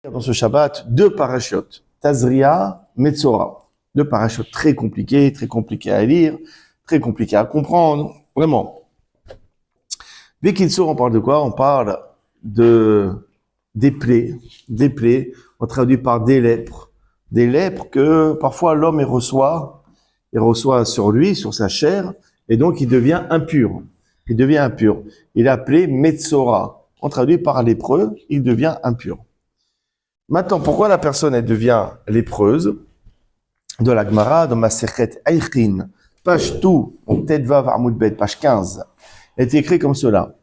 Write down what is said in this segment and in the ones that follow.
Dans ce Shabbat, deux parachutes, Tazria, Metzora. Deux parachutes très compliqués à lire, très compliqués à comprendre, vraiment. Bekitsour, on parle de quoi? On parle des plaies, on traduit par des lèpres que parfois l'homme il reçoit sur lui, sur sa chair, et donc il devient impur. Il est appelé Metzora. On traduit par lépreux, il devient impur. Maintenant, pourquoi la personne elle devient lépreuse? De la Gemara, dans Masechet Eichin, page tout, Tet Vav Amud Bet, page 15, est écrit comme cela.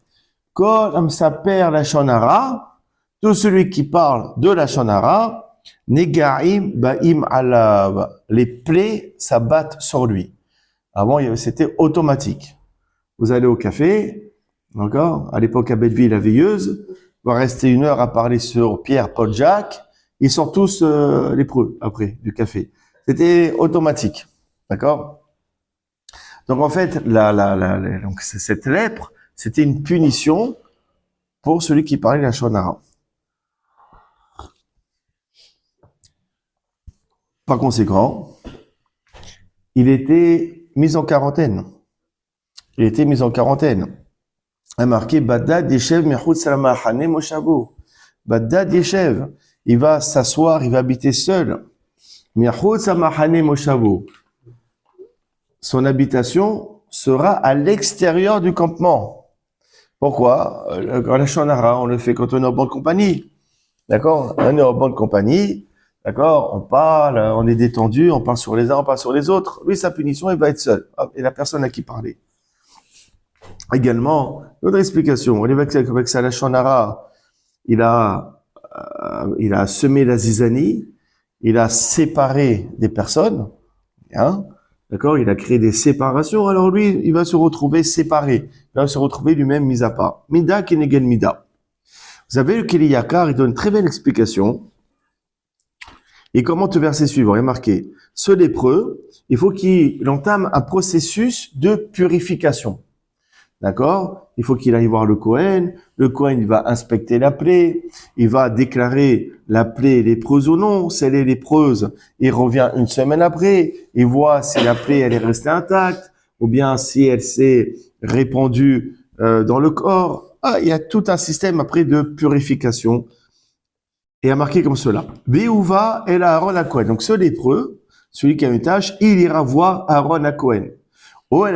Kol Saper Lashon Hara, tout celui qui parle de Lashon Hara, Negaim Baim Alav, les plaies s'abattent sur lui. Avant, c'était automatique. Vous allez au café, d'accord? À l'époque, à Belleville, la veilleuse, va rester 1 heure à parler sur Pierre, Paul, Jacques. Ils sont tous lépreux après du café. C'était automatique, d'accord? Donc en fait, donc cette lèpre, c'était une punition pour celui qui parlait la Lashon Hara. Par conséquent, il était mis en quarantaine. Il a marqué Badad Yeshev Mechutz Lamachane Moshavo. Badad Yeshev, il va s'asseoir, il va habiter seul. Mechutz Lamachane Moshavo. Son habitation sera à l'extérieur du campement. Pourquoi? La Lashon Hara, on le fait quand on est en bonne compagnie. D'accord? On est en bonne compagnie. D'accord? On parle, on est détendu, on parle sur les uns, on parle sur les autres. Lui, sa punition, il va être seul. Et la personne à qui parler. Également, notre explication, on est avec sa Lashon Hara, il a semé la zizanie, il a séparé des personnes, hein, d'accord, il a créé des séparations, alors lui, il va se retrouver séparé, il va se retrouver lui-même mis à part. Mida kenegel mida. Vous savez, le Keli Yakar, il donne une très belle explication. Il commente le verset suivant, il est marqué, ce lépreux, il faut qu'il entame un processus de purification. D'accord? Il faut qu'il aille voir le Kohen. Le Kohen, il va inspecter la plaie. Il va déclarer la plaie lépreuse ou non. Si elle est lépreuse, il revient 1 semaine après. Il voit si la plaie, elle est restée intacte ou bien si elle s'est répandue dans le corps. Ah, il y a tout un système après de purification. Et il a marqué comme cela. Veuva el Aaron à Kohen. Donc ce lépreux, celui qui a une tâche, il ira voir Aaron à Kohen. Ou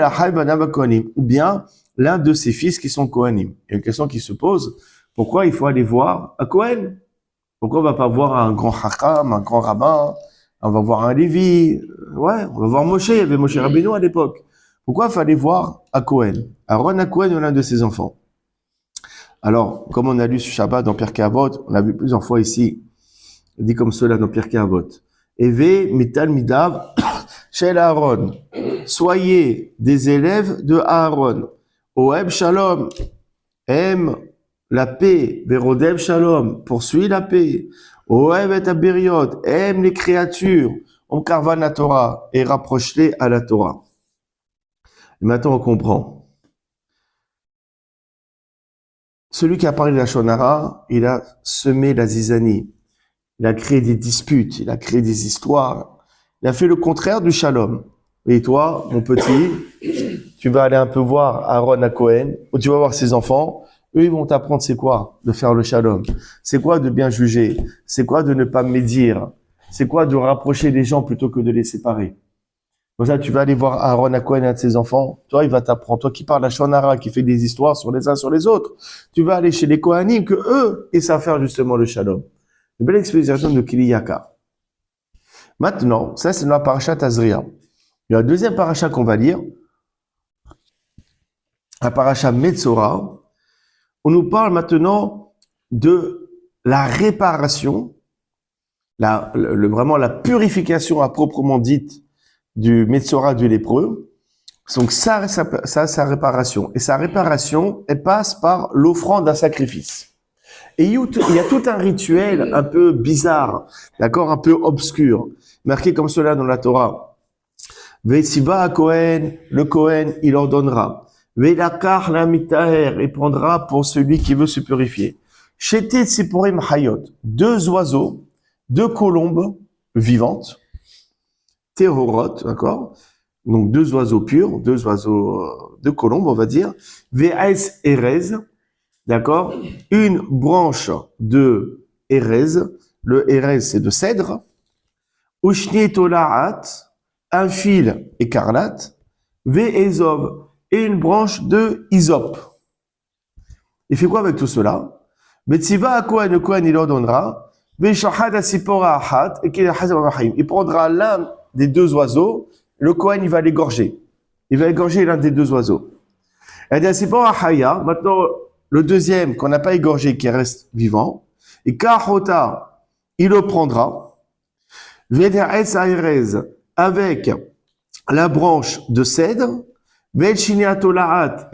bien l'un de ses fils qui sont Kohanim. Il y a une question qui se pose, pourquoi il faut aller voir un Kohen? Pourquoi on va pas voir un grand Hakam, un grand rabbin? On va voir un Lévi? Ouais, on va voir Moshe, il y avait Moshe Rabbeinu à l'époque. Pourquoi il fallait voir un Kohen? Aaron à Kohen ou l'un de ses enfants? Alors, comme on a lu ce Shabbat dans Pirkei Avot, on a vu plusieurs fois ici, il dit comme cela dans Pirkei Avot. Eve mital midav shel Aaron. Soyez des élèves de Aaron. Oeb Shalom, aime la paix. Verodeb Shalom, poursuit la paix. Oeb et Abiriot, aime les créatures. On carvan la Torah et rapproche-les à la Torah. Et maintenant on comprend. Celui qui a parlé de la Lashon Hara, il a semé la zizanie. Il a créé des disputes, il a créé des histoires. Il a fait le contraire du Shalom. Et toi, mon petit, tu vas aller un peu voir Aaron à Kohen, ou tu vas voir ses enfants. Eux, ils vont t'apprendre c'est quoi de faire le Shalom. C'est quoi de bien juger. C'est quoi de ne pas médire. C'est quoi de rapprocher les gens plutôt que de les séparer. Comme ça, tu vas aller voir Aaron à Kohen et un de ses enfants. Toi, il va t'apprendre. Toi qui parles la Lashon Hara, qui fait des histoires sur les uns sur les autres. Tu vas aller chez les Kohanim, que eux, ils savent faire justement le Shalom. Une belle explication de Keli Yakar. Maintenant, ça c'est dans la parasha Tazria. Il y a la deuxième parasha qu'on va lire, la parasha Metzora. On nous parle maintenant de la réparation, vraiment la purification à proprement dite du Metzora du lépreux. Donc ça, sa réparation. Et sa réparation, elle passe par l'offrande d'un sacrifice. Et il y a tout un rituel un peu bizarre, d'accord, un peu obscur, marqué comme cela dans la Torah. Ve'tziva Kohen, le Kohen, il ordonnera. Ve'lakar la mitaher, il prendra pour celui qui veut se purifier. Shetet Tziporim Hayot, 2 oiseaux, 2 colombes vivantes, Terorot, d'accord? Donc 2 oiseaux purs, 2 oiseaux, 2 colombes, on va dire. Ve'es Erez, d'accord? Une branche de Erez. Le Erez, c'est de cèdre. Ushni Tolaat, un fil écarlate. Ve'ezov, et une branche de hysope. Il fait quoi avec tout cela? Betsiva à Kohen, le Kohen, il ordonnera. Ve'shahad asipora ahat, et qu'il il prendra l'un des 2 oiseaux. Le Kohen, il va l'égorger. Il va égorger l'un des 2 oiseaux. Et maintenant, le deuxième qu'on n'a pas égorgé, qui reste vivant, et Kahota, il le prendra, avec la branche de cèdre, et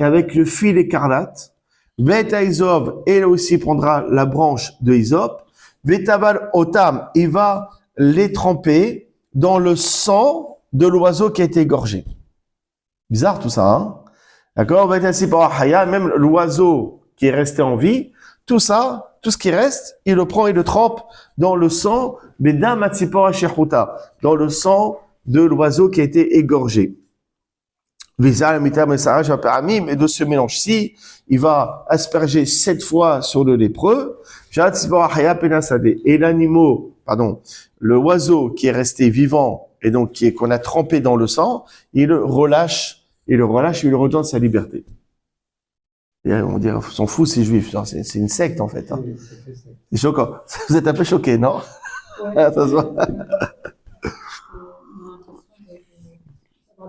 avec le fil écarlate, et là aussi prendra la branche de hysope, Vetaval Otam, il va les tremper dans le sang de l'oiseau qui a été égorgé. Bizarre tout ça, hein? D'accord? Même l'oiseau qui est resté en vie, tout ça, tout ce qui reste, il le prend et le trempe dans le sang, dans le sang de l'oiseau qui a été égorgé. Et de ce mélange-ci, il va asperger 7 fois sur le lépreux. Et le oiseau qui est resté vivant et donc qu'on a trempé dans le sang, il le relâche, il lui redonne sa liberté. Et on dirait, on s'en fout ces juifs, c'est une secte en fait. Hein. C'est choquant. Vous êtes un peu choqués, non? Ouais. Ça se voit.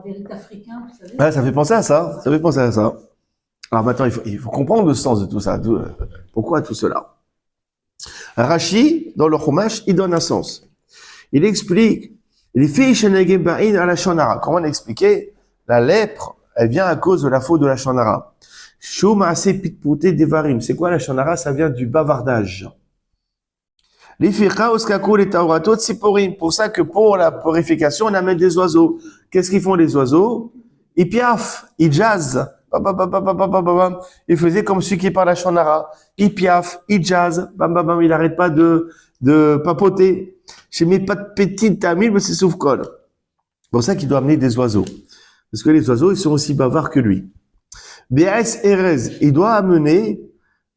Des rites africains, vous savez. Ouais, ça fait penser à ça. Ça fait penser à ça. Alors maintenant, il faut comprendre le sens de tout ça. Pourquoi tout cela? Rashi, dans le Chumash, il donne un sens. Il explique les filles Shenegem à la Shonara. Comment l'expliquer? La lèpre, elle vient à cause de la faute de la Shonara. Shuma ase pitpouté devarim. C'est quoi la Shonara? Ça vient du bavardage. Les ficha oskakul et tauratot siporim. Pour ça que pour la purification, on amène des oiseaux. Qu'est-ce qu'ils font les oiseaux? Ils piaffent, ils jazzent. Ils faisaient comme celui qui parle à Shonara. Ils piaffent, ils jazzent. Il n'arrête pas de papoter. Je mets pas de petite tamil, mais c'est soufkol. C'est pour ça qu'il doit amener des oiseaux. Parce que les oiseaux, ils sont aussi bavards que lui. B.S. Erez, il doit amener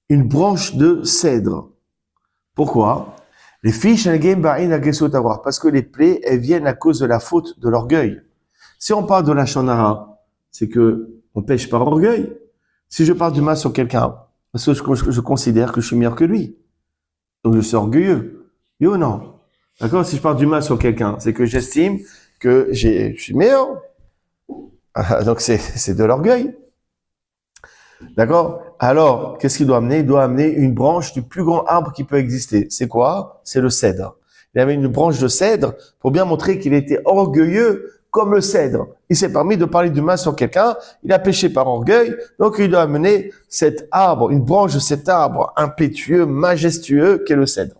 une branche de cèdre. Pourquoi? Les fiches, parce que les plaies, elles viennent à cause de la faute de l'orgueil. Si on parle de la Shonara, c'est que on pêche par orgueil. Si je parle du mal sur quelqu'un, parce que je considère que je suis meilleur que lui. Donc je suis orgueilleux. Oui ou non? D'accord? Si je parle du mal sur quelqu'un, c'est que j'estime que je suis meilleur. Donc c'est de l'orgueil. D'accord? Alors, qu'est-ce qu'il doit amener? Il doit amener une branche du plus grand arbre qui peut exister. C'est quoi? C'est le cèdre. Il avait une branche de cèdre pour bien montrer qu'il était orgueilleux comme le cèdre. Il s'est permis de parler du mal sur quelqu'un. Il a péché par orgueil. Donc, il doit amener cet arbre, une branche de cet arbre impétueux, majestueux qu'est le cèdre.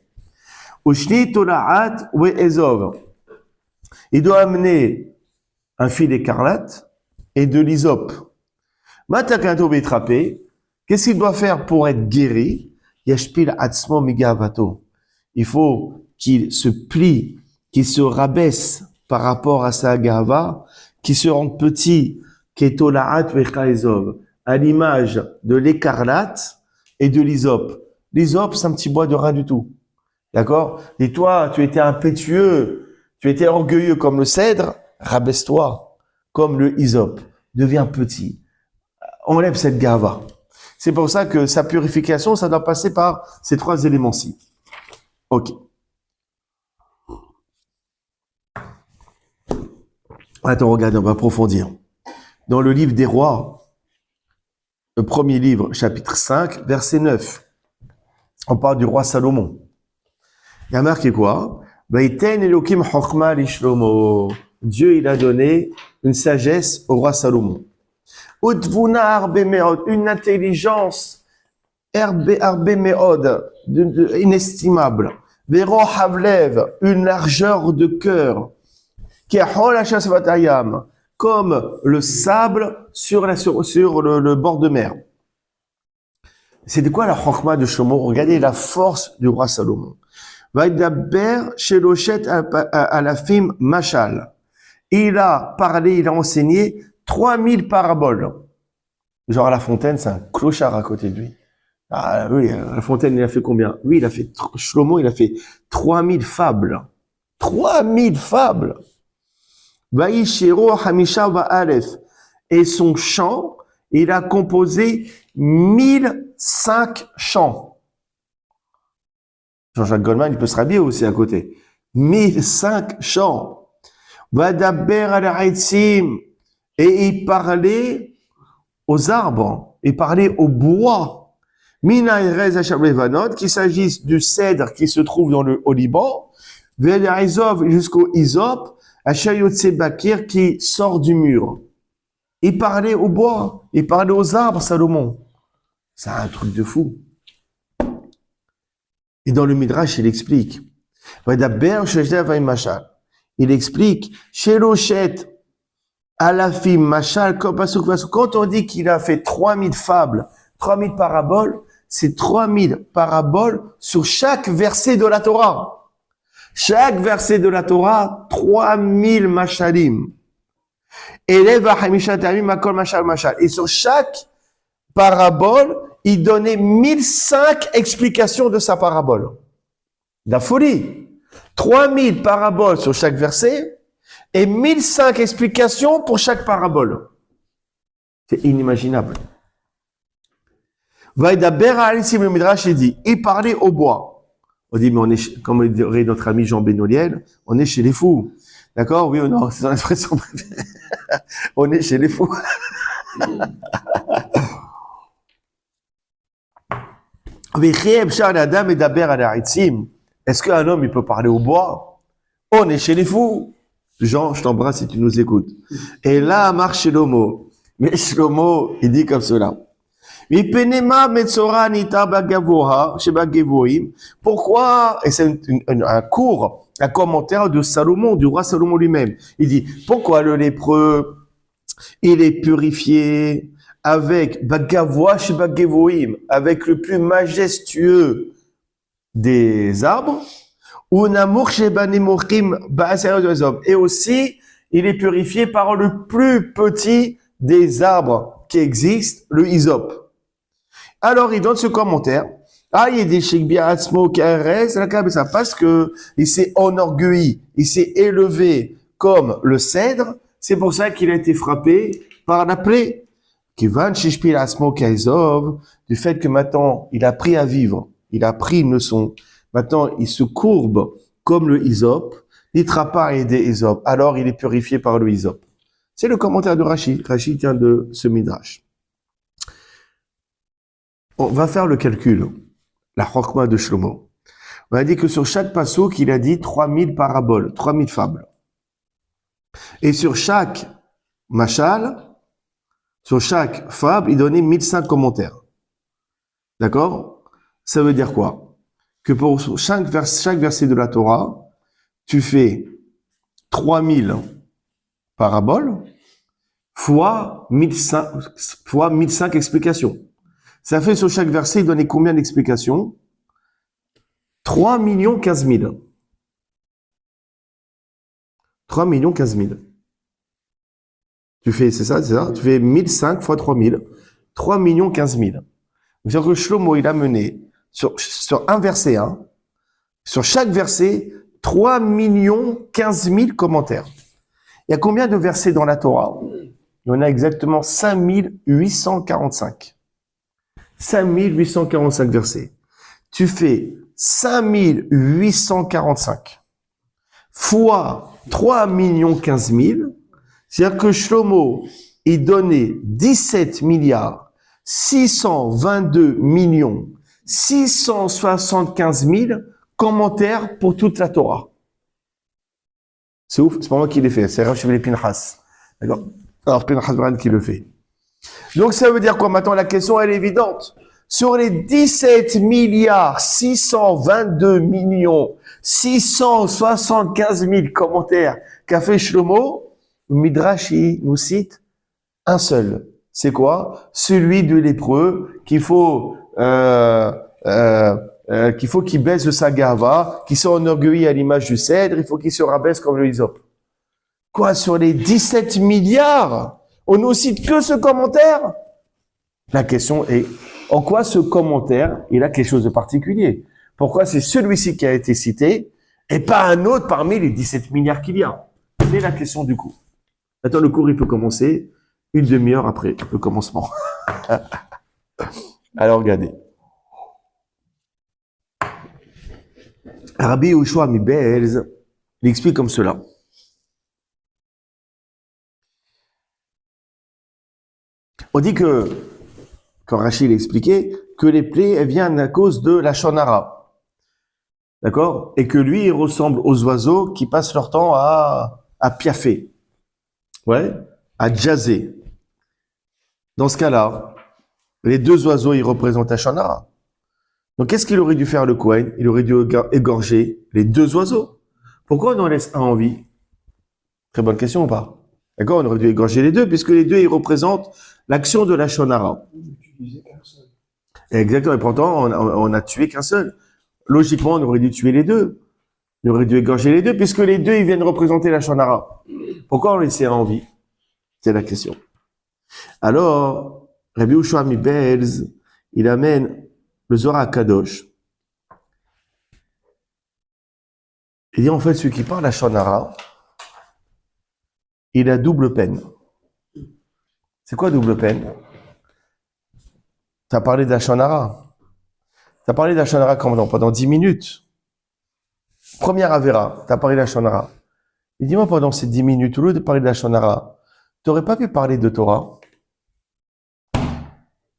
Ushni tola'at we ezov. Il doit amener un fil écarlate et de l'hysope. Matakato betrapé, qu'est-ce qu'il doit faire pour être guéri? Yashpil atzmo migavato. Il faut qu'il se plie, qu'il se rabaisse par rapport à sa gava, qu'il se rende petit, ketolaat vechaezov, à l'image de l'écarlate et de l'hysope. L'hysope, c'est un petit bois de rien du tout. D'accord? Et toi, tu étais impétueux, tu étais orgueilleux comme le cèdre, rabaisse-toi comme le hysope. Deviens petit. Enlève cette gava. C'est pour ça que sa purification, ça doit passer par ces 3 éléments-ci. Ok. Attends, regarde, on va approfondir. Dans le livre des rois, le premier livre, chapitre 5, verset 9, on parle du roi Salomon. Il y a marqué quoi? Dieu, il a donné une sagesse au roi Salomon. Une intelligence inestimable. Une largeur de cœur. Comme le sable sur le bord de mer. C'est de quoi la chokma de Shlomo? Regardez la force du roi Salomon. Vaidaber sheloshet alafim mashal. Il a parlé, il a enseigné 3000 paraboles. Genre La Fontaine, c'est un clochard à côté de lui. Ah oui, La Fontaine, il a fait combien? Oui, il a fait, Shlomo, il a fait 3000 fables. 3000 fables. Vaishiro Hamisha Va'alef. Et son chant, il a composé 1005 chants. Jean-Jacques Goldman, il peut se rhabiller aussi à côté. 1005 chants. Vadaber al-Aitzim. Et il parlait aux arbres. Il parlait au bois. Mina Erez Hachablevanot, qu'il s'agisse du cèdre qui se trouve au Liban, Ve'el-Izov jusqu'au Isop, Hachayotse Bakir qui sort du mur. Il parlait au bois, il parlait aux arbres, Salomon. C'est un truc de fou. Et dans le Midrash, il explique. Il explique, Sheloshet, Alafim, Machal, quand on dit qu'il a fait 3000 fables, 3000 paraboles, c'est 3000 paraboles sur chaque verset de la Torah. Chaque verset de la Torah, 3000 machalim. Et sur chaque parabole, il donnait 1005 explications de sa parabole. De la folie. 3000 paraboles sur chaque verset et 1005 explications pour chaque parabole. C'est inimaginable. Le Midrash dit, il parlait au bois. On dit, mais on est, comme dirait notre ami Jean Benoliel, on est chez les fous. D'accord? Oui ou non? C'est son expression préférée. On est chez les fous. Est-ce qu'un homme, il peut parler au bois? On est chez les fous. Jean, je t'embrasse si tu nous écoutes. Et là, marche Shlomo. Mais Shlomo, il dit comme cela. Pourquoi? Et c'est un cours, un commentaire de Salomon, du roi Salomon lui-même. Il dit, pourquoi le lépreux, il est purifié avec Bagavoa chez Bagevoim, avec le plus majestueux des arbres, et aussi, il est purifié par le plus petit des arbres qui existent, le hysope. Alors, il donne ce commentaire. Ah, il y a des parce que il s'est enorgueilli, il s'est élevé comme le cèdre. C'est pour ça qu'il a été frappé par la plaie. Du fait que maintenant, il a appris à vivre. Il a appris une leçon. Maintenant, il se courbe comme le hysope. L'itrapa est des hysope. Alors, il est purifié par le hysope. C'est le commentaire de Rashi. Rashi tient de ce midrash. On va faire le calcul. La chokma de Shlomo. On a dit que sur chaque passouk, il a dit 3000 paraboles, 3000 fables. Et sur chaque machal, sur chaque fable, il donnait 1005 commentaires. D'accord? Ça veut dire quoi? Que pour chaque verset de la Torah, tu fais 3000 paraboles fois 1005 explications. Ça fait sur chaque verset, il donnait combien d'explications? 3 15 000. 3 15 000. Tu fais, c'est ça? Tu fais 1005 fois 3000. 3 15 000. C'est-à-dire que Shlomo, il a mené sur un verset, sur chaque verset, 3 15 000 commentaires. Il y a combien de versets dans la Torah? Il y en a exactement 5845. 5845 versets. Tu fais 5845 fois 3 15 000. C'est-à-dire que Shlomo, il donnait 17 milliards 622 millions 675 000 commentaires pour toute la Torah. C'est ouf, c'est pas moi qui l'ai fait, c'est Rav Shimon Pinchas. D'accord? Alors Pinchas Brand qui le fait. Donc ça veut dire quoi maintenant? La question elle est évidente. Sur les 17 milliards 622 millions 675 000 commentaires qu'a fait Shlomo, le Midrash nous cite un seul. C'est quoi? Celui de lépreux qu'il faut qu'il baisse de sa gava, qu'il s'enorgueillit à l'image du cèdre, il faut qu'il se rabaisse comme le hysope. Quoi, sur les 17 milliards, on ne cite que ce commentaire? La question est, en quoi ce commentaire, il a quelque chose de particulier? Pourquoi c'est celui-ci qui a été cité et pas un autre parmi les 17 milliards qu'il y a? C'est la question du coup. Attends, le cours, il peut commencer une demi-heure après le commencement. Alors, regardez. Rabbi Yehoshua Mibelz, il explique comme cela. On dit que, quand Rachid l'expliquait, que les plaies, elles viennent à cause de la shonara. D'accord? Et que lui, il ressemble aux oiseaux qui passent leur temps à piaffer. Ouais? À jazzer. Dans ce cas-là, les deux oiseaux, ils représentent la shonara. Donc, qu'est-ce qu'il aurait dû faire le Kohen? Il aurait dû égorger les deux oiseaux. Pourquoi on en laisse un en vie? Très bonne question ou pas? D'accord? On aurait dû égorger les deux, puisque les deux, ils représentent l'action de la shonara. Exactement. Et pourtant, on a tué qu'un seul. Logiquement, on aurait dû tuer les deux. On aurait dû égorger les deux, puisque les deux, ils viennent représenter la shonara. Pourquoi on laissait un en vie? C'est la question. Alors, Rabbi Yehoshua Mibelz, il amène le Zohar Kadosh. Il dit en fait, celui qui parle la shonara, il a double peine. C'est quoi double peine? Tu as parlé de la shonara. Tu as parlé de la shonara pendant 10 minutes. Première Avera, tu as parlé de la shonara. Et dis-moi, pendant ces 10 minutes, au lieu de parler de la shonara, tu n'aurais pas pu parler de Torah?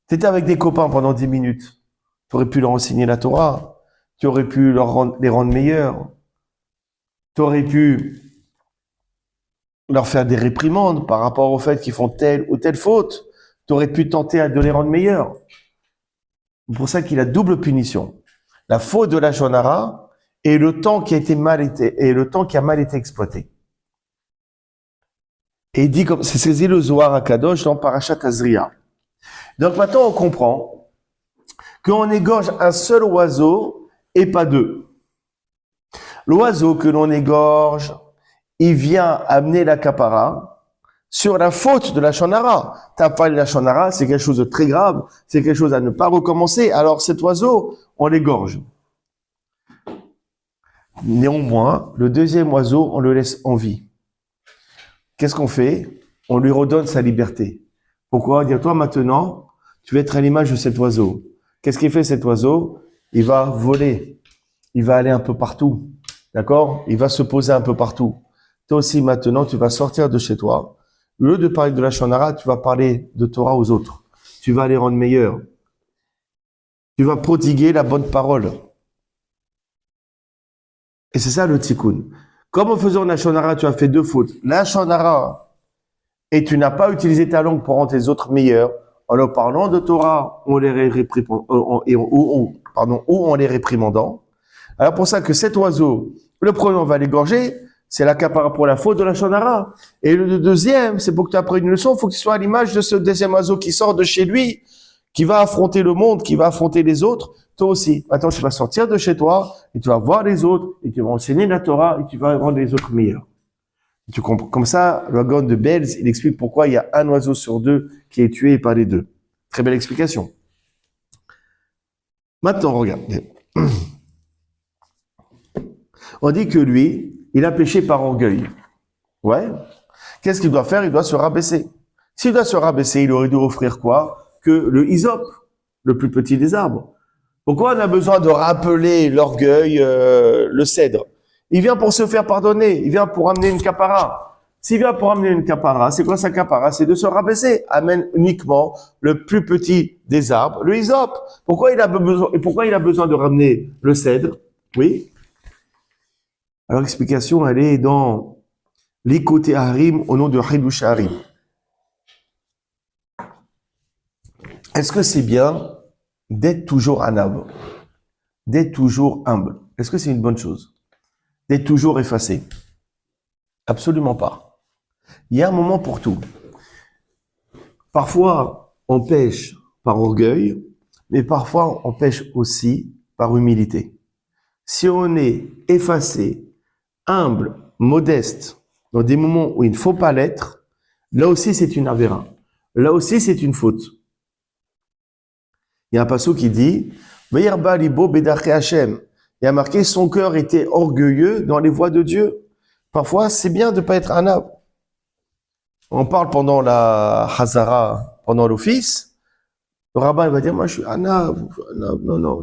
Tu étais avec des copains pendant 10 minutes. Tu aurais pu leur enseigner la Torah. Tu aurais pu les rendre meilleurs. Tu aurais pu leur faire des réprimandes par rapport au fait qu'ils font telle ou telle faute. Tu aurais pu tenter de les rendre meilleurs. C'est pour ça qu'il a double punition. La faute de la shonara et le temps qui a mal été exploité. Et il dit comme c'est saisi le Zohar HaKadosh dans Parashat Azria. Donc maintenant on comprend qu'on égorge un seul oiseau et pas deux. L'oiseau que l'on égorge, il vient amener la kapara sur la faute de la shonara. T'as parlé de la shonara, c'est quelque chose de très grave, c'est quelque chose à ne pas recommencer. Alors cet oiseau, on l'égorge. Néanmoins, le deuxième oiseau, on le laisse en vie. Qu'est-ce qu'on fait? On lui redonne sa liberté. Pourquoi? Dire, toi maintenant, tu vas être à l'image de cet oiseau. Qu'est-ce qu'il fait cet oiseau? Il va voler. Il va aller un peu partout. D'accord? Il va se poser un peu partout. Toi aussi maintenant, tu vas sortir de chez toi. Au lieu de parler de la shonara, tu vas parler de Torah aux autres. Tu vas les rendre meilleurs. Tu vas prodiguer la bonne parole. Et c'est ça le tikkun. Comme en faisant la shonara, tu as fait deux fautes. La shonara, et tu n'as pas utilisé ta langue pour rendre les autres meilleurs. En leur parlant de Torah, on les en les réprimandant. Alors pour ça que cet oiseau, le premier on va l'égorger, c'est la capara pour la faute de la shonara. Et le deuxième, c'est pour que tu apprennes une leçon, il faut que tu sois à l'image de ce deuxième oiseau qui sort de chez lui, qui va affronter le monde, qui va affronter les autres. Toi aussi, maintenant tu vas sortir de chez toi, et tu vas voir les autres, et tu vas enseigner la Torah, et tu vas rendre les autres meilleurs. Tu comprends? Comme ça, le Gaon de Belz, il explique pourquoi il y a un oiseau sur deux qui est tué et pas les deux. Très belle explication. Maintenant, regarde. On dit que lui, il a péché par orgueil. Ouais. Qu'est-ce qu'il doit faire? Il doit se rabaisser. S'il doit se rabaisser, il aurait dû offrir quoi? Que le hysope, le plus petit des arbres. Pourquoi on a besoin de rappeler l'orgueil, le cèdre? Il vient pour se faire pardonner. Il vient pour amener une capara. S'il vient pour amener une capara, c'est quoi sa capara? C'est de se rabaisser. Amène uniquement le plus petit des arbres, le hysope. Pourquoi il a besoin de ramener le cèdre? Oui. Alors l'explication, elle est dans l'Ikoté Harim au nom de Hidush Harim. Est-ce que c'est bien d'être toujours anav, d'être toujours humble? Est-ce que c'est une bonne chose? D'être toujours effacé? Absolument pas. Il y a un moment pour tout. Parfois, on pêche par orgueil, Mais parfois, on pêche aussi par humilité. Si on est effacé, humble, modeste, dans des moments où il ne faut pas l'être, là aussi c'est une avéra. Là aussi c'est une faute. Il y a un passage qui dit Ve'yarba libo bedache Hashem. Il y a marqué son cœur était orgueilleux dans les voies de Dieu. Parfois, c'est bien de ne pas être anav. On parle pendant la Hazara, pendant l'office. Le rabbin il va dire moi je suis anav. Non.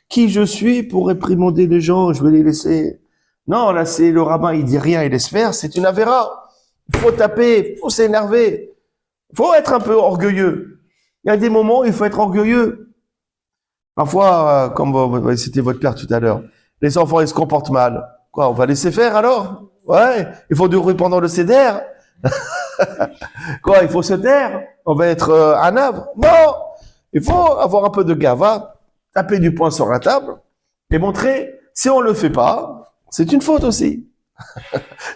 Qui je suis pour réprimander les gens? Je vais les laisser. Non, là c'est le rabbin, il dit rien, il laisse faire. C'est une avéra. Il faut taper, il faut s'énerver. Il faut être un peu orgueilleux. Il y a des moments où il faut être orgueilleux. Parfois, comme c'était votre père tout à l'heure, les enfants, ils se comportent mal. Quoi, on va laisser faire alors? Ouais, il faut durer pendant le seder. Quoi, il faut se taire? On va être anav? Non! Il faut avoir un peu de gava, taper du poing sur la table et montrer, si on le fait pas, c'est une faute aussi.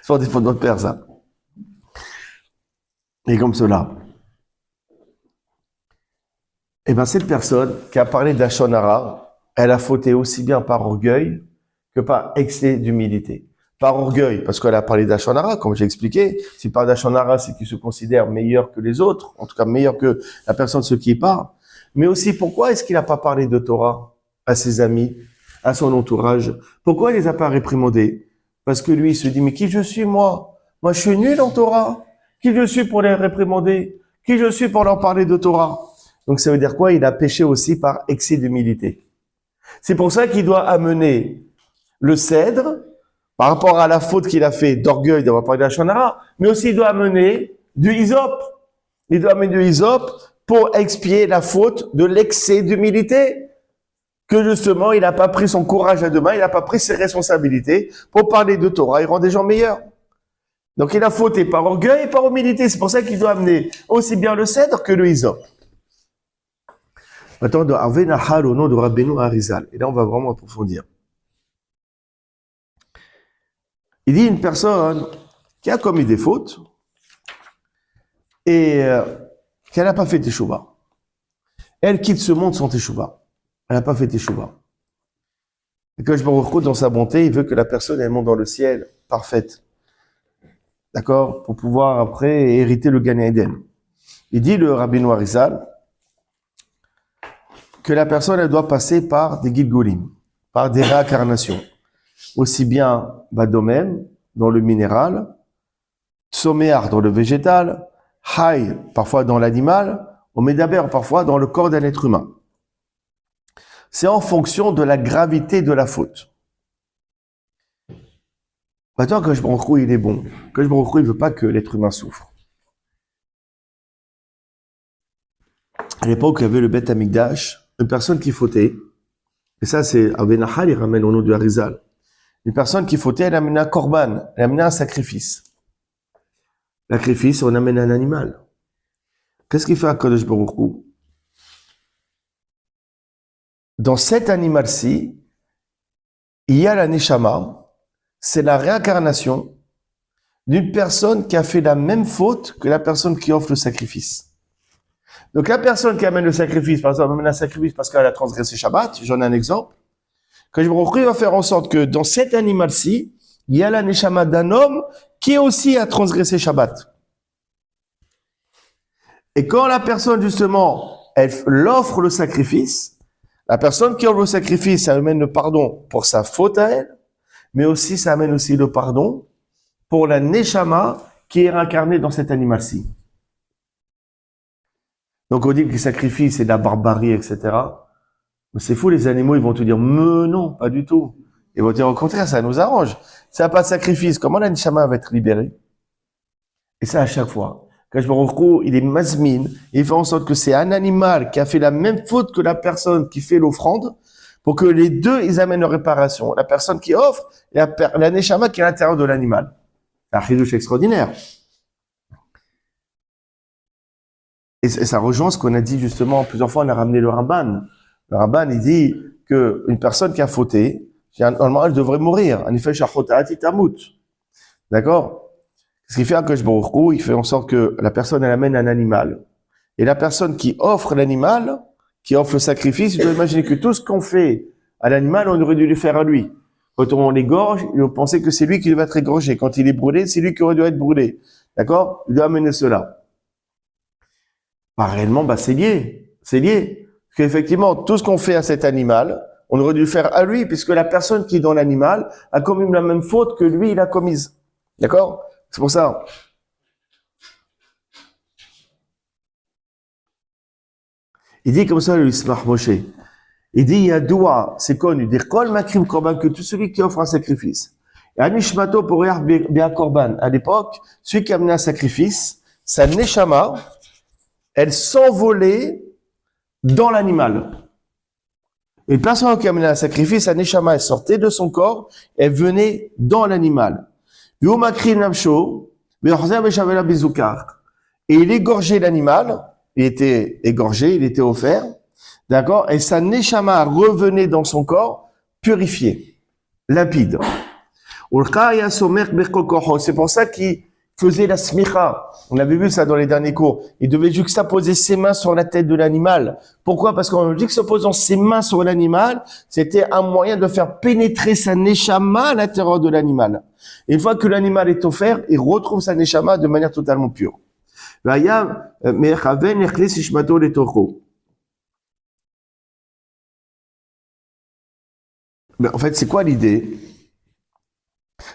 C'est pas des fautes de notre père, ça. Et comme cela. Eh bien, cette personne qui a parlé d'Lashon Hara, elle a fauté aussi bien par orgueil que par excès d'humilité. Par orgueil, parce qu'elle a parlé d'Lashon Hara, comme j'ai expliqué. S'il parle d'Lashon Hara, c'est qu'il se considère meilleur que les autres, en tout cas meilleur que la personne ce qui parle. Mais aussi, pourquoi est-ce qu'il n'a pas parlé de Torah à ses amis, à son entourage? Pourquoi il les a pas réprimandés? Parce que lui, il se dit, mais qui je suis, moi? Moi, je suis nul en Torah. Qui je suis pour les réprimander? Qui je suis pour leur parler de Torah? Donc, ça veut dire quoi? Il a péché aussi par excès d'humilité. C'est pour ça qu'il doit amener le cèdre, par rapport à la faute qu'il a fait d'orgueil d'avoir parlé de la Shonara, mais aussi il doit amener du hysope. Il doit amener du hysope pour expier la faute de l'excès d'humilité. Que justement, il n'a pas pris son courage à deux mains, il n'a pas pris ses responsabilités pour parler de Torah et rendre des gens meilleurs. Donc, il a fauté par orgueil et par humilité. C'est pour ça qu'il doit amener aussi bien le cèdre que le hysope. Maintenant, de Harvey Nahal au nom de Rabbeinu Arizal. Et là, on va vraiment approfondir. Il dit une personne qui a commis des fautes et qu'elle n'a pas fait teshuva. Elle quitte ce monde sans teshuva. Elle n'a pas fait teshuva. Et que je me retrouve dans sa bonté, il veut que la personne elle monte dans le ciel parfaite. D'accord? Pour pouvoir après hériter le Gan Eden. Il dit le Rabbeinu Arizal que la personne elle doit passer par des Gilgulim, par des réincarnations. Aussi bien Badomem dans le minéral, Tsoméar dans le végétal, Hay parfois dans l'animal, Omedaber parfois dans le corps d'un être humain. C'est en fonction de la gravité de la faute. Maintenant, Kadosh Baruch Hu, il est bon. Kadosh Baruch Hu, il ne veut pas que l'être humain souffre. À l'époque, il y avait le Beth Amikdash, une personne qui fautait, et ça c'est Abenahal, il ramène au nom du Harizal. Une personne qui fautait, elle amène un korban, elle amène un sacrifice. Sacrifice, on amène un animal. Qu'est-ce qu'il fait à Kadosh Baruch Hu? Dans cet animal-ci, il y a la Neshama, c'est la réincarnation d'une personne qui a fait la même faute que la personne qui offre le sacrifice. Donc la personne qui amène le sacrifice, par exemple, amène un sacrifice parce qu'elle a transgressé Shabbat, j'en ai un exemple, Kadosh Baruch Hu va faire en sorte que dans cet animal-ci, il y a la Neshama d'un homme qui aussi a transgressé Shabbat. Et quand la personne, justement, elle offre le sacrifice, la personne qui offre le sacrifice, ça amène le pardon pour sa faute à elle, mais aussi ça amène aussi le pardon pour la Neshama qui est réincarnée dans cet animal-ci. Donc on dit que le sacrifice c'est de la barbarie, etc. Mais c'est fou, les animaux, ils vont te dire, mais non, pas du tout. Ils vont dire, au contraire, ça nous arrange. Ça n'a pas de sacrifice. Comment la Neshama va être libérée? Et ça, à chaque fois. Quand je me retrouve, il est mazmine, il fait en sorte que c'est un animal qui a fait la même faute que la personne qui fait l'offrande, pour que les deux, ils amènent leur réparation. La personne qui offre, et la Neshama qui est à l'intérieur de l'animal. C'est un chidouche extraordinaire. Et ça rejoint ce qu'on a dit justement, plusieurs fois, on a ramené le Ramban. Le Ramban, il dit qu'une personne qui a fauté, normalement, elle devrait mourir. En effet, shachotati tamut. D'accord? Ce qui fait que je il fait en sorte que la personne, elle amène un animal. Et la personne qui offre l'animal, qui offre le sacrifice, il doit imaginer que tout ce qu'on fait à l'animal, on aurait dû le faire à lui. Quand on l'égorge, il doit penser que c'est lui qui va être égorgé. Quand il est brûlé, c'est lui qui aurait dû être brûlé. D'accord? Il doit amener cela. Bah, réellement, bah, c'est lié. C'est lié. Parce qu'effectivement, tout ce qu'on fait à cet animal, on aurait dû le faire à lui, puisque la personne qui est dans l'animal a commis la même faute que lui, il a commise. D'accord? C'est pour ça. Il dit comme ça, le Ismach Moshe. Il dit, il y a doua, c'est connu, des kol makrim korban, que tout celui qui offre un sacrifice. Et anishmato pour bien korban. À l'époque, celui qui a amené un sacrifice, sa neshama, elle s'envolait dans l'animal. Et une personne qui a amené un sacrifice, sa neshama, elle sortait de son corps, elle venait dans l'animal. Et il égorgeait l'animal, il était égorgé, il était offert, d'accord? Et sa neshama revenait dans son corps, purifié, limpide. C'est pour ça qu'il faisait la smicha. On avait vu ça dans les derniers cours. Il devait juxtaposer ses mains sur la tête de l'animal. Pourquoi? Parce qu'en juxtaposant ses mains sur l'animal, c'était un moyen de faire pénétrer sa neshama à l'intérieur de l'animal. Et une fois que l'animal est offert, il retrouve sa neshama de manière totalement pure. Mais en fait, c'est quoi l'idée?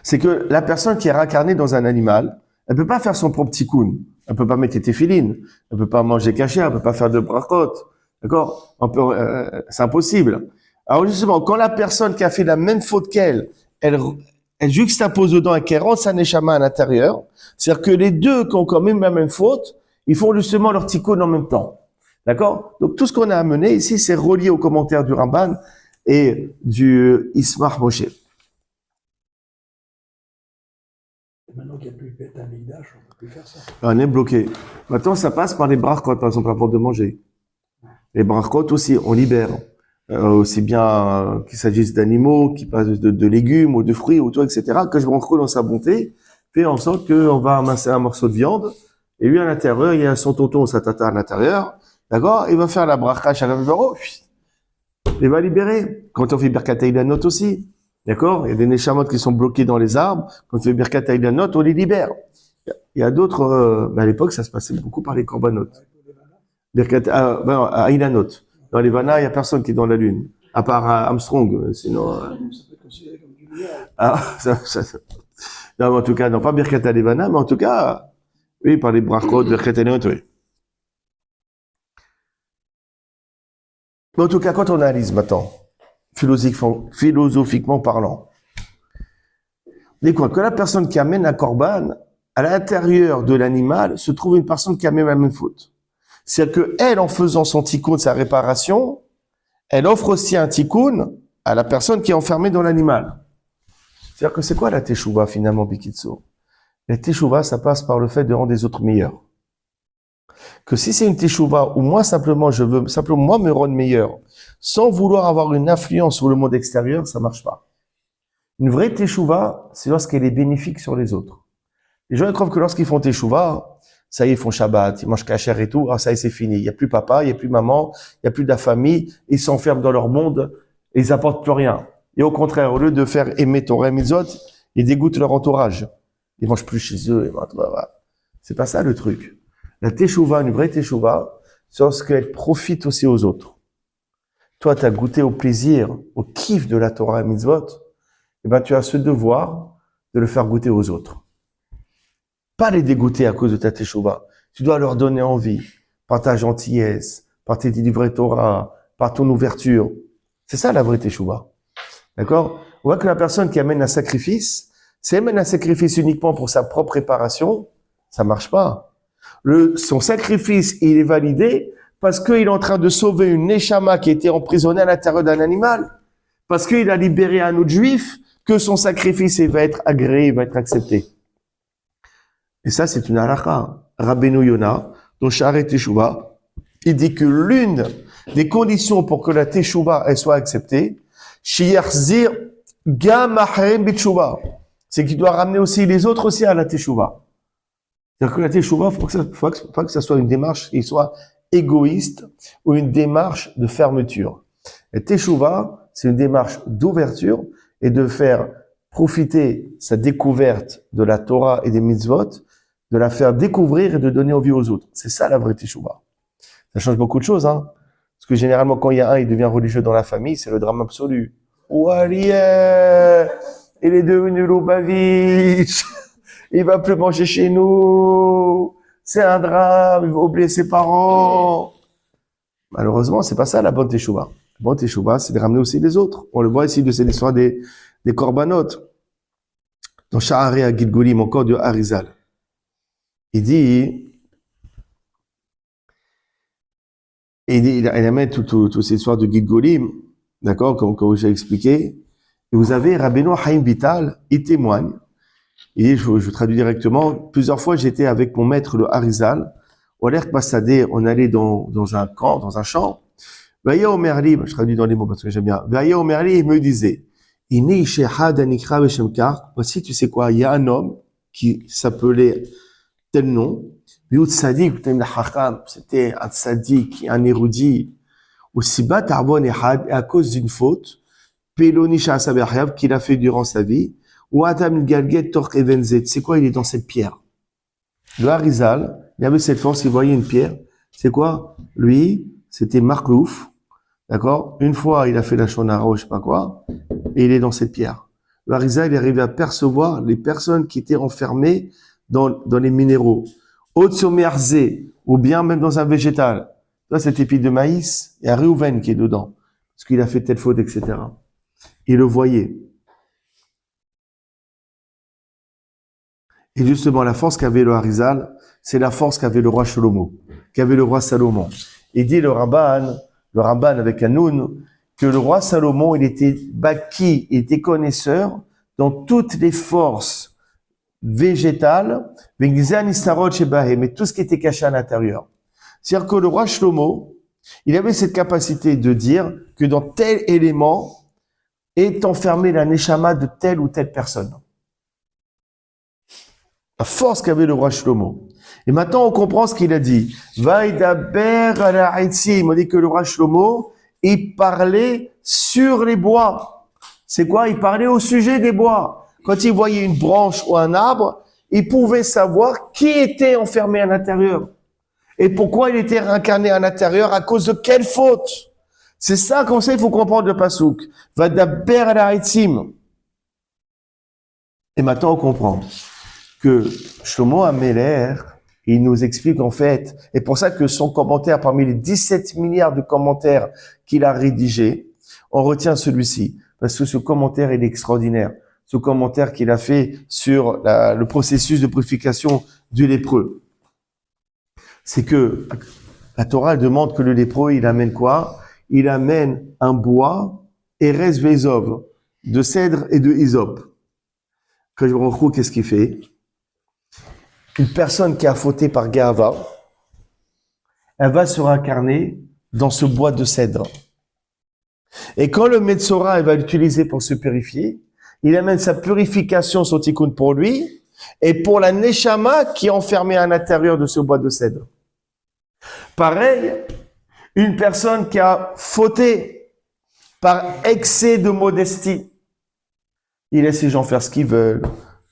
C'est que la personne qui est incarnée dans un animal, elle peut pas faire son propre tikkun. Elle peut pas mettre des téfilines. Elle peut pas manger caché. Elle peut pas faire de brachot. D'accord? C'est impossible. Alors justement, quand la personne qui a fait la même faute qu'elle, elle juxtapose dedans et qu'elle rentre sa neshama à l'intérieur, c'est-à-dire que les deux qui ont quand même la même faute, ils font justement leur tikkun en même temps. D'accord? Donc tout ce qu'on a amené ici, c'est relié aux commentaires du Ramban et du Ismach Moshe. Maintenant qu'il n'y a plus de Beth Amikdash, on ne peut plus faire ça. On est bloqué. Maintenant, ça passe par les brachot, par exemple, avant de manger. Les brachot aussi, on libère. Aussi bien qu'il s'agisse d'animaux, qu'il passe de légumes ou de fruits ou tout, etc. Que je brachot dans sa bonté, fait en sorte qu'on va amasser un morceau de viande, et lui, à l'intérieur, il y a son tonton, sa tata à l'intérieur. D'accord? Il va faire la bracha Shalom, il va libérer. Quand on fait Birkat Ilanot aussi. D'accord? Il y a des neshamot qui sont bloqués dans les arbres. Quand on fait Birkat Ilanot, on les libère. Il y a d'autres, à l'époque, ça se passait beaucoup par les korbanot. Birkat, à Ilanot. Dans les Vanna, il n'y a personne qui est dans la lune. À part Armstrong, sinon, Ça peut être considéré comme du mirage. Non, mais en tout cas, non, pas Birkat Alevana, mais en tout cas, oui, par les brachot, Birkat Ilanot, oui. Mais en tout cas, quand on analyse maintenant, philosophiquement parlant, on dit quoi? Que la personne qui amène un korban, à l'intérieur de l'animal, se trouve une personne qui amène la même faute. C'est-à-dire que elle, en faisant son tikkun, sa réparation, elle offre aussi un tikkun à la personne qui est enfermée dans l'animal. C'est-à-dire que c'est quoi la teshuva finalement, Bikitsu? La teshuva, ça passe par le fait de rendre les autres meilleurs. Que si c'est une teshuva où moi simplement je veux simplement moi me rendre meilleur, sans vouloir avoir une influence sur le monde extérieur, ça marche pas. Une vraie teshuva, c'est lorsqu'elle est bénéfique sur les autres. Les gens ils croient que lorsqu'ils font teshuva, ça y est, ils font Shabbat, ils mangent kasher et tout, ah ça y est, c'est fini. Il y a plus papa, il y a plus maman, il y a plus de la famille, ils s'enferment dans leur monde et ils apportent plus rien. Et au contraire, au lieu de faire aimer Torah et Mitzvot, ils dégoûtent leur entourage. Ils mangent plus chez eux. C'est pas ça le truc. La teshuva, une vraie teshuva, c'est lorsqu'elle profite aussi aux autres. Toi, tu as goûté au plaisir, au kiff de la Torah et Mitzvot, et ben tu as ce devoir de le faire goûter aux autres. Pas les dégoûter à cause de ta teshuva. Tu dois leur donner envie, par ta gentillesse, par tes livrets Torah, par ton ouverture. C'est ça la vraie teshuva. D'accord? On voit que la personne qui amène un sacrifice, si elle amène un sacrifice uniquement pour sa propre réparation, ça marche pas. Son sacrifice, il est validé parce qu'il est en train de sauver une neshama qui était emprisonnée à l'intérieur d'un animal. Parce qu'il a libéré un autre juif, que son sacrifice il va être agréé, il va être accepté. Et ça, c'est une halakha. Rabbeinu Yona, dans Sha'arei Teshuvah, il dit que l'une des conditions pour que la Teshuvah elle soit acceptée, Shiyarzir Gam Acharem B'Teshuvah, c'est qu'il doit ramener aussi les autres aussi à la Teshuvah. C'est-à-dire que la Teshuvah, faut que ça soit une démarche qui soit égoïste ou une démarche de fermeture. Et Teshuvah, c'est une démarche d'ouverture et de faire profiter sa découverte de la Torah et des mitzvot, de la faire découvrir et de donner envie aux autres. C'est ça la vraie Teshuvah. Ça change beaucoup de choses, hein. Parce que généralement, quand il y a un, il devient religieux dans la famille, c'est le drame absolu. Oualier, il est devenu Lubavitch, il va plus manger chez nous, c'est un drame, il va oublier ses parents. Malheureusement, c'est pas ça la bonne Teshuvah. La bonne Teshuvah, c'est de ramener aussi les autres. On le voit ici de cette histoire des corbanotes. Dans Sha'arei HaGilgulim, encore de Harizal. Il amène toute cette histoire de Gilgulim, d'accord, comme j'ai expliqué. Et vous avez Rabbeinu Haïm Vital, il témoigne. Et je traduis directement. Plusieurs fois, j'étais avec mon maître, le Harizal. Au l'air Passadé, on allait dans un camp, dans un champ. Vaya Omerli, je traduis dans les mots parce que j'aime bien. Vaya Omerli, il me disait, voici, tu sais quoi, il y a un homme qui s'appelait tel nom. C'était un tzaddik, un érudit. Et à cause d'une faute, qu'il a fait durant sa vie, c'est quoi, il est dans cette pierre. Le Harizal, il avait cette force, il voyait une pierre. C'est quoi? Lui, c'était Marklouf. D'accord? Une fois, il a fait la shonara ou je sais pas quoi, et il est dans cette pierre. Le Harizal, il est arrivé à percevoir les personnes qui étaient enfermées dans les minéraux. Otsomerzé, ou bien même dans un végétal. Là, cette épi de maïs, il y a Réhouven qui est dedans. Parce qu'il a fait telle faute, etc. Il le voyait. Et justement, la force qu'avait le Harizal, c'est la force qu'avait le roi Shlomo, qu'avait le roi Salomon. Il dit le Ramban avec un noun, que le roi Salomon, il était baki, il était connaisseur dans toutes les forces végétales, mais tout ce qui était caché à l'intérieur. C'est-à-dire que le roi Shlomo, il avait cette capacité de dire que dans tel élément est enfermé la neshama de telle ou telle personne. La force qu'avait le roi Shlomo. Et maintenant, on comprend ce qu'il a dit. Vaïdaber ala Eitzim. On dit que le roi Shlomo, il parlait sur les bois. C'est quoi? Il parlait au sujet des bois. Quand il voyait une branche ou un arbre, il pouvait savoir qui était enfermé à l'intérieur. Et pourquoi il était réincarné à l'intérieur, à cause de quelle faute. C'est ça, comme ça, il faut comprendre le pasouk. Vaïdaber ala Eitzim. Et maintenant, on comprend que Shlomo HaMelech, il nous explique en fait, et pour ça que son commentaire, parmi les 17 milliards de commentaires qu'il a rédigés, on retient celui-ci, parce que ce commentaire il est extraordinaire. Ce commentaire qu'il a fait sur le processus de purification du lépreux. C'est que la Torah elle demande que le lépreux, il amène quoi? Il amène un bois, Erez Vezov, de cèdre et de hysope. Quand je me retrouve, qu'est-ce qu'il fait? Une personne qui a fauté par Gahava, elle va se réincarner dans ce bois de cèdre. Et quand le Metzora, elle va l'utiliser pour se purifier, il amène sa purification, son tikkun pour lui, et pour la neshama qui est enfermée à l'intérieur de ce bois de cèdre. Pareil, une personne qui a fauté par excès de modestie, il laisse les gens faire ce qu'ils veulent,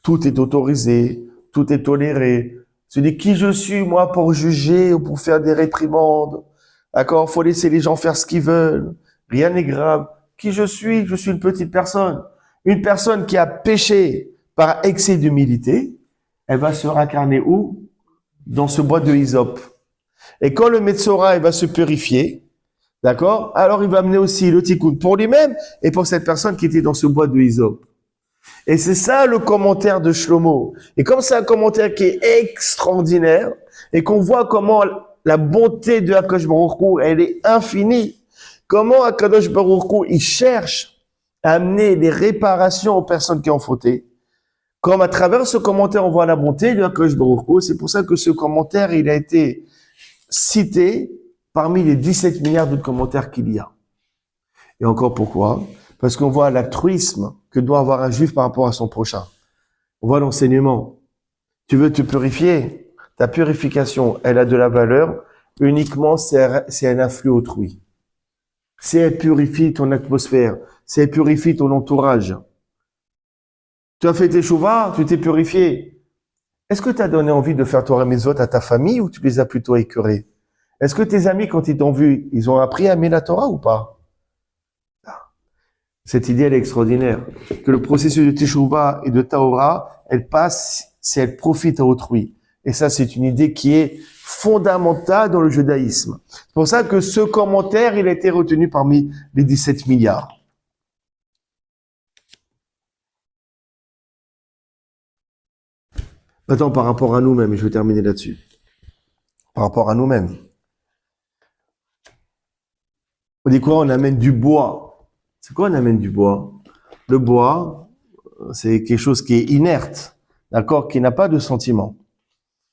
tout est autorisé, tout est toléré. Se dit qui je suis, moi, pour juger ou pour faire des réprimandes. D'accord? Faut laisser les gens faire ce qu'ils veulent. Rien n'est grave. Qui je suis une petite personne. Une personne qui a péché par excès d'humilité, elle va se réincarner où? Dans ce bois de hysope. Et quand le Metzora, il va se purifier, d'accord? Alors il va amener aussi le tikkun pour lui-même et pour cette personne qui était dans ce bois de hysope. Et c'est ça le commentaire de Shlomo. Et comme c'est un commentaire qui est extraordinaire, et qu'on voit comment la bonté de Akadosh Baruch Hu, elle est infinie, comment Akadosh Baruch Hu, il cherche à amener des réparations aux personnes qui ont fauté. Comme à travers ce commentaire, on voit la bonté de Akadosh Baruch Hu, c'est pour ça que ce commentaire, il a été cité parmi les 17 milliards d'autres commentaires qu'il y a. Et encore pourquoi? Parce qu'on voit l'altruisme que doit avoir un juif par rapport à son prochain. On voit l'enseignement. Tu veux te purifier, ta purification, elle a de la valeur, uniquement si elle influe autrui. Si elle purifie ton atmosphère, si elle purifie ton entourage. Tu as fait tes chouvas, tu t'es purifié. Est-ce que tu as donné envie de faire Torah Mitzvot à ta famille ou tu les as plutôt écœurés? Est-ce que tes amis, quand ils t'ont vu, ils ont appris à aimer la Torah ou pas? Cette idée, elle est extraordinaire. Que le processus de Teshuvah et de Tahora, elle passe si elle profite à autrui. Et ça, c'est une idée qui est fondamentale dans le judaïsme. C'est pour ça que ce commentaire, il a été retenu parmi les 17 milliards. Maintenant, par rapport à nous-mêmes, et je vais terminer là-dessus. Par rapport à nous-mêmes. On dit quoi? On amène du bois. C'est quoi on amène du bois? Le bois, c'est quelque chose qui est inerte, d'accord? Qui n'a pas de sentiment.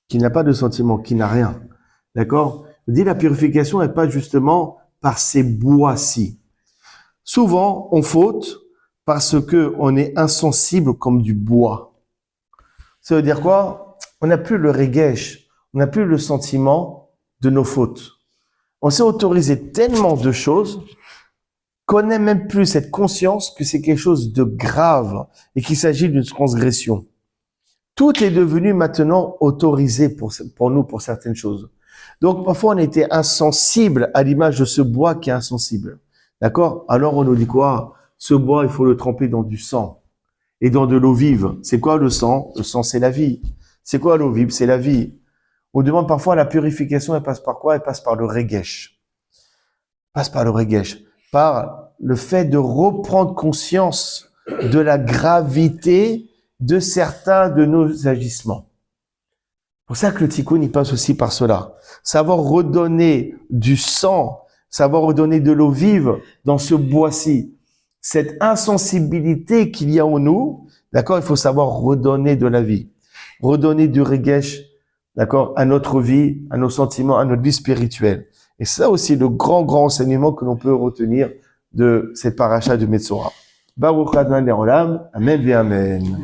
Qui n'a pas de sentiment, qui n'a rien. D'accord? On dit la purification n'est pas justement par ces bois-ci. Souvent, on faute parce que on est insensible comme du bois. Ça veut dire quoi? On n'a plus le regesh, on n'a plus le sentiment de nos fautes. On s'est autorisé tellement de choses qu'on n'a même plus cette conscience que c'est quelque chose de grave et qu'il s'agit d'une transgression. Tout est devenu maintenant autorisé pour nous, pour certaines choses. Donc, parfois, on était insensible à l'image de ce bois qui est insensible. D'accord? Alors, on nous dit quoi? Ce bois, il faut le tremper dans du sang et dans de l'eau vive. C'est quoi le sang? Le sang, c'est la vie. C'est quoi l'eau vive? C'est la vie. On demande parfois la purification, elle passe par quoi? Elle passe par le regesh. Passe par le regesh. Par le fait de reprendre conscience de la gravité de certains de nos agissements. C'est pour ça que le tikkun, il passe aussi par cela. Savoir redonner du sang, savoir redonner de l'eau vive dans ce bois-ci. Cette insensibilité qu'il y a en nous, d'accord, il faut savoir redonner de la vie. Redonner du regesh, d'accord, à notre vie, à nos sentiments, à notre vie spirituelle. Et ça aussi, le grand enseignement que l'on peut retenir de cette paracha de Metzora. Baruch Adonai Olam, Amen et Amen.